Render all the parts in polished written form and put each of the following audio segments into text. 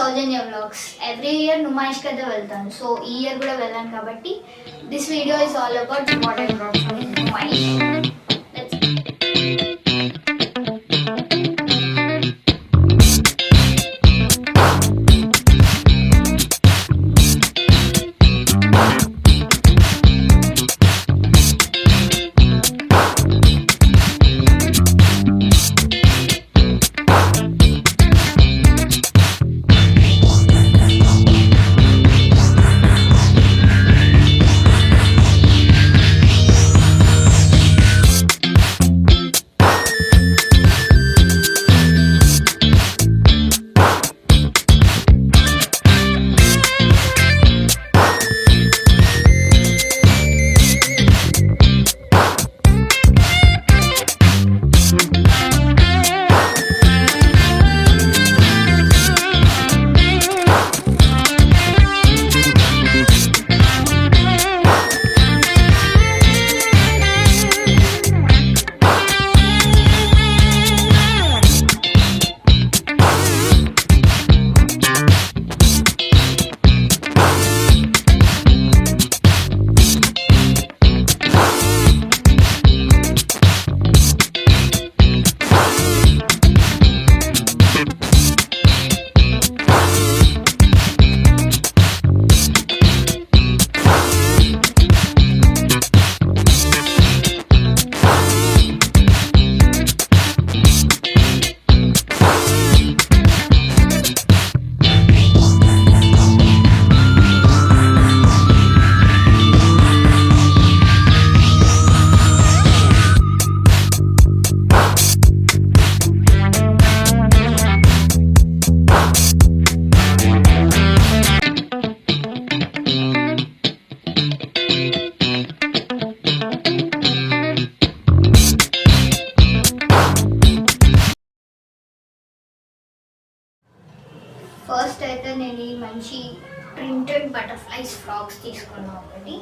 సౌజన్య vlogs. Every year నుమాయిష్కి అయితే వెళ్తాను. So ఈ ఇయర్ కూడా వెళ్ళాను కాబట్టి this video is all about what I brought from Numaish. First అయితే నేను ఈ మంచి ప్రింటెడ్ బటర్ఫ్లైస్ ఫ్రాక్స్ తీసుకున్నాను. ఒకటి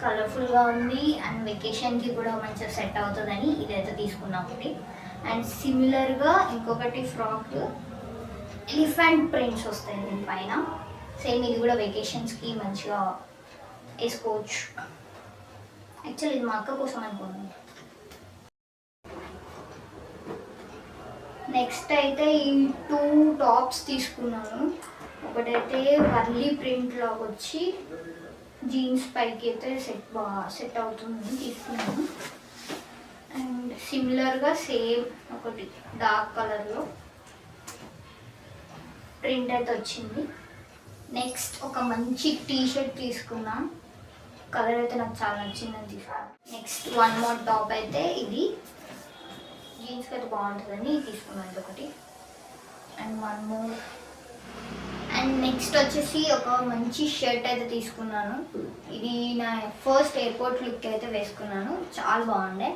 కలర్ఫుల్గా ఉంది అండ్ వెకేషన్కి కూడా మంచిగా సెట్ అవుతుందని ఇదైతే తీసుకున్నాం ఒకటి. అండ్ సిమిలర్గా ఇంకొకటి ఫ్రాక్ ఎలిఫెంట్ ప్రింట్స్ వస్తాయి దీనిపైన. సేమ్ ఇది కూడా వెకేషన్స్కి మంచిగా వేసుకోవచ్చు. యాక్చువల్లీ ఇది మా అక్క కోసం అనుకున్నాను. నెక్స్ట్ అయితే ఈ 2 టాప్స్ తీసుకున్నాను. ఒకటైతే వర్లీ ప్రింట్ లాగా వచ్చి జీన్స్ పైకి అయితే సెట్ అవుతుంది తీసుకున్నాను. అండ్ సిమిలర్గా సేమ్ ఒకటి డార్క్ కలర్లో ప్రింట్ అయితే వచ్చింది. నెక్స్ట్ ఒక మంచి టీ షర్ట్ తీసుకున్నా. కలర్ అయితే నాకు చాలా నచ్చిందని తీసుకున్నాను. నెక్స్ట్ 1 మోర్ టాప్ అయితే ఇది జీన్స్కి అయితే బాగుంటుందని తీసుకున్నాను ఒకటి. And 1 more. అండ్ నెక్స్ట్ వచ్చేసి ఒక మంచి షర్ట్ అయితే తీసుకున్నాను. ఇది నా ఫస్ట్ ఎయిర్పోర్ట్ లుక్ అయితే వేసుకున్నాను. చాలా బాగుండే.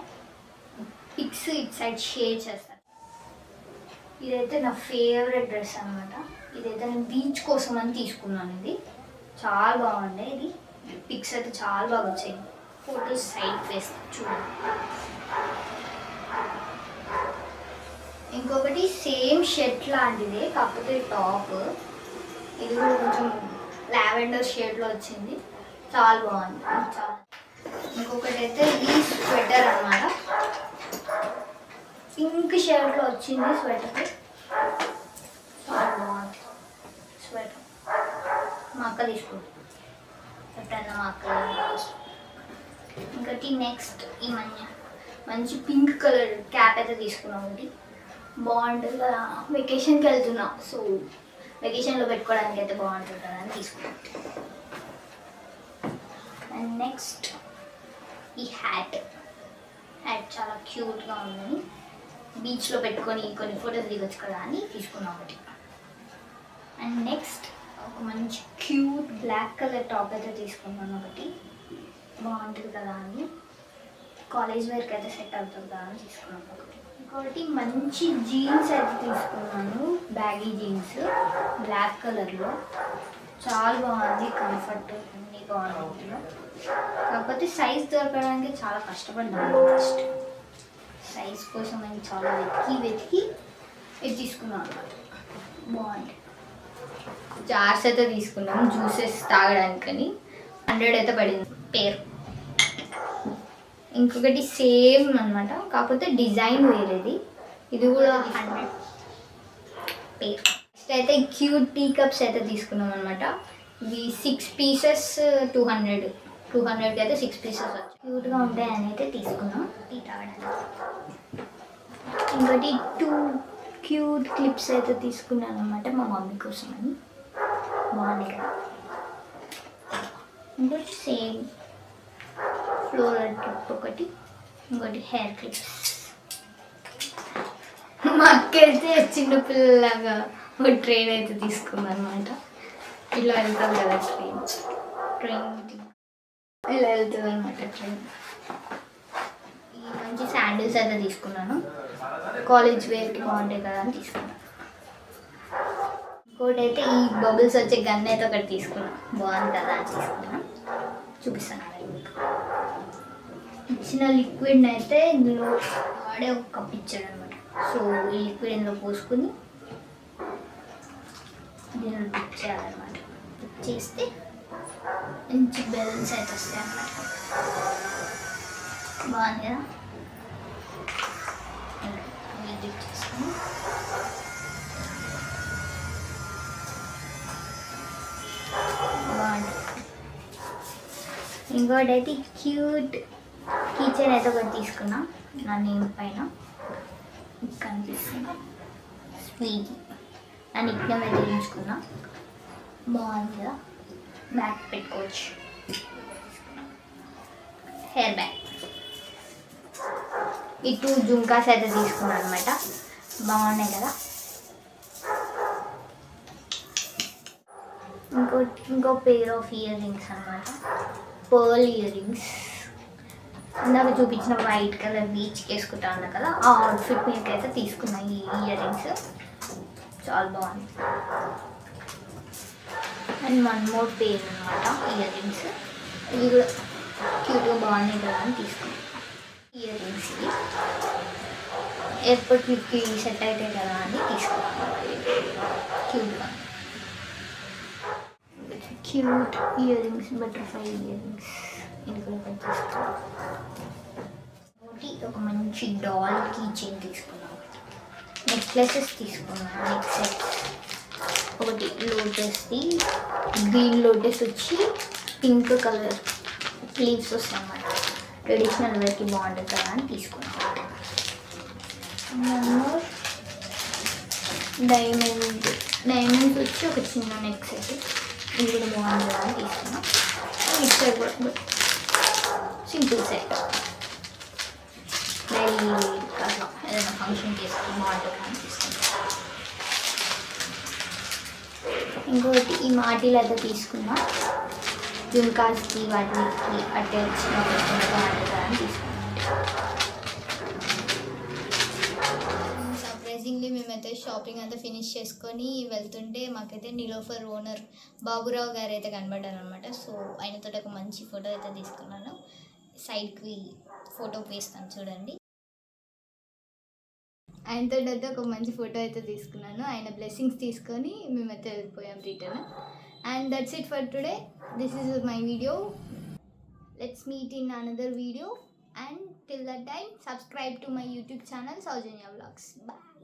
పిక్స్ ఇట్ సైడ్ షేర్ చేస్తాను. ఇదైతే నా ఫేవరెట్ డ్రెస్ అనమాట. ఇదైతే నేను బీచ్ కోసం అని తీసుకున్నాను. ఇది చాలా బాగుండే. ఇది పిక్స్ అయితే చాలా బాగా వచ్చాయి. ఫోటోస్ సైడ్ వేస్తాను చూడండి. ఇంకొకటి సేమ్ షర్ట్ లాంటిదే కాకపోతే టాప్. ఇది కూడా కొంచెం లావెండర్ షేడ్లో వచ్చింది. చాలా బాగుంది. చాలా. ఇంకొకటి అయితే ఈ స్వెటర్ అన్నమాట. పింక్ షేడ్లో వచ్చింది స్వెటర్. చాలా బాగుంది స్వెటర్. మా అక్క తీసుకుంది. ఎప్పుడన్నా మా అక్క. ఇంకటి నెక్స్ట్ ఈ మంచి పింక్ కలర్ క్యాప్ అయితే తీసుకున్నాం. ఒకటి బాగుంటుంది కదా, వెకేషన్కి వెళ్తున్నా. సో వెకేషన్లో పెట్టుకోవడానికి అయితే బాగుంటుంది కదా అని తీసుకున్నాం. అండ్ నెక్స్ట్ ఈ హ్యాట్ చాలా క్యూట్గా ఉందని బీచ్లో పెట్టుకొని కొన్ని ఫోటోస్ దిగొచ్చు కదా అని తీసుకున్నాం ఒకటి. అండ్ నెక్స్ట్ ఒక మంచి క్యూట్ బ్లాక్ కలర్ టాప్ అయితే తీసుకున్నాను ఒకటి. బాగుంటుంది కదా అని కాలేజ్ వేర్కి అయితే సెట్ అవుతుంది కదా అని తీసుకున్నాను ఒకటి. ఇంకోటి మంచి జీన్స్ అయితే తీసుకున్నాను. బ్యాగీ జీన్స్ బ్లాక్ కలర్లో. చాలా బాగుంది. కంఫర్ట్ అన్నీ బాగుంది. కాకపోతే సైజ్ దొరకడానికి చాలా కష్టపడ్డాను. ఫస్ట్ సైజ్ కోసం అని చాలా వెతికి ఇది తీసుకున్నాను. బాగుంది. జార్స్ అయితే తీసుకున్నాం జ్యూసెస్ తాగడానికని. 100 అయితే పడింది పేరు. ఇంకొకటి సేమ్ అనమాట, కాకపోతే డిజైన్ వేరేది. ఇది కూడా 100 పేరు. నెక్స్ట్ అయితే క్యూట్ టీ కప్స్ అయితే తీసుకున్నాం అనమాట. ఇవి 6 పీసెస్ 200కి అయితే 6 పీసెస్ వచ్చాయి. క్యూట్గా ఉంటాయని అయితే తీసుకున్నాం టీ తాగడానికి. ఇంకోటి 2 క్యూట్ క్లిప్స్ అయితే తీసుకున్నాను అనమాట మా మమ్మీ కోసం అని. బాగున్నాయి కదా. ఇంకోటి సేమ్ ఫ్లోరల్ క్లిప్ ఒకటి, ఇంకోటి హెయిర్ క్లిప్స్. మా అక్కైతే చిన్నపిల్లలాగా ఒక ట్రైన్ అయితే తీసుకుంది అనమాట. ఇలా వెళ్తాం కదా ట్రైన్ ఇలా వెళ్తుంది అనమాట ట్రైన్. ఈ మంచి శాండిల్స్ అయితే తీసుకున్నాను, కాలేజ్ వేర్కి బాగుంటాయి కదా అని తీసుకున్నాను. ఇంకోటి అయితే ఈ బబుల్స్ వచ్చే గన్ అయితే ఒకటి తీసుకున్నాను, బాగుంది కదా అని తీసుకున్నాను. చూపిస్తాను మీకు. ఇచ్చిన లిక్విడ్ని అయితే ఇందులో వాడే ఒక కప్ ఇచ్చాడు అనమాట. సో ఈ లిక్విడ్ ఇందులో పోసుకుని దీనిలో డిప్ చేయాలన్నమాట. డిప్ చేస్తే మంచి బెలూన్స్ అయితే వస్తాయి అన్నమాట. బాగుంది కదా. డిప్ చేసుకుని బాగుంది. ఇంకోటి అయితే క్యూట్ కిచెన్ అయితే ఒకటి తీసుకున్నా నా నేమ్ పైన కనిపిస్తుంది. స్వీట్ నా నిక్ నేమ్ అయితే తీసుకున్నా, బాగుంది కదా. బ్యాగ్ పెట్టుకోవచ్చు. Hair bag. ఈ 2 జుంకాస్ అయితే తీసుకున్నాను అనమాట, బాగున్నాయి కదా. ఇంకో పేర్ ఆఫ్ ఇయర్ రింగ్స్ అనమాట, పర్ల్ ఇయర్ రింగ్స్. ఇందాక చూపించిన వైట్ కలర్ బీచ్కి వేసుకుంటా ఉన్నా కదా, ఆ అవుట్ఫిట్ మీదకి అయితే తీసుకున్నా ఈ ఇయర్ రింగ్స్. చాలా బాగుంది. అండ్ 1 మోర్ పేర్ అనమాట ఇయర్ రింగ్స్. ఇవి కూడా క్యూట్గా బాగున్నాయి కదా అని తీసుకున్నాను ఇయర్ రింగ్స్. ఇవి ఎయిర్పోర్ట్ ట్రిప్కి సెట్ అవుతాయి కదా అని తీసుకున్నాను. క్యూట్గా cute ear rings, butterfly ear rings. ఇది కూడా తీసుకున్నాను. ఒక మంచి డాల్ కీ చైన్ తీసుకున్నాను. నెక్లెసెస్ తీసుకున్నాను. నెక్ సెట్ ఒకటి లోటస్ది, గ్రీన్ లోటస్ వచ్చి పింక్ కలర్ లీవ్స్ వస్తాయి అన్నమాట. ట్రెడిషనల్ వేర్కి బాగుంటుంది కదా అని తీసుకున్నాను. డైమండ్స్ వచ్చి ఒక చిన్న నెక్ సెట్, ఇది కూడా బాగుంటుంది అని తీసుకున్నాను. నెక్ సెట్ కూడా సింపుల్ సెట్, డైలీ అట్లా ఏదైనా ఫంక్షన్ చేసుకుని బాగుంటుంది అనిపిస్తుంది. ఇంకోటి ఈ మాటీలు అయితే తీసుకున్నా, జుంకాస్కి వాటికి అటాచ్ బాగుంటుంది అని తీసుకున్నాను. సర్ప్రైజింగ్లీ మేమైతే షాపింగ్ అంతా ఫినిష్ చేసుకొని వెళ్తుంటే మాకైతే నిలోఫర్ ఓనర్ బాబురావు గారు అయితే కనబడ్డారు అనమాట. సో ఆయనతో ఒక మంచి ఫోటో అయితే తీసుకున్నాను. సైడ్కి ఫోటో వేస్తాను చూడండి. ఆయనతో అయితే ఒక మంచి ఫోటో అయితే తీసుకున్నాను. ఆయన బ్లెస్సింగ్స్ తీసుకొని మేమైతే వెళ్ళిపోయాం return. And that's it for today. This is my video. Let's meet in another video. And till that time, subscribe to my YouTube channel, Saujanya Vlogs. Bye.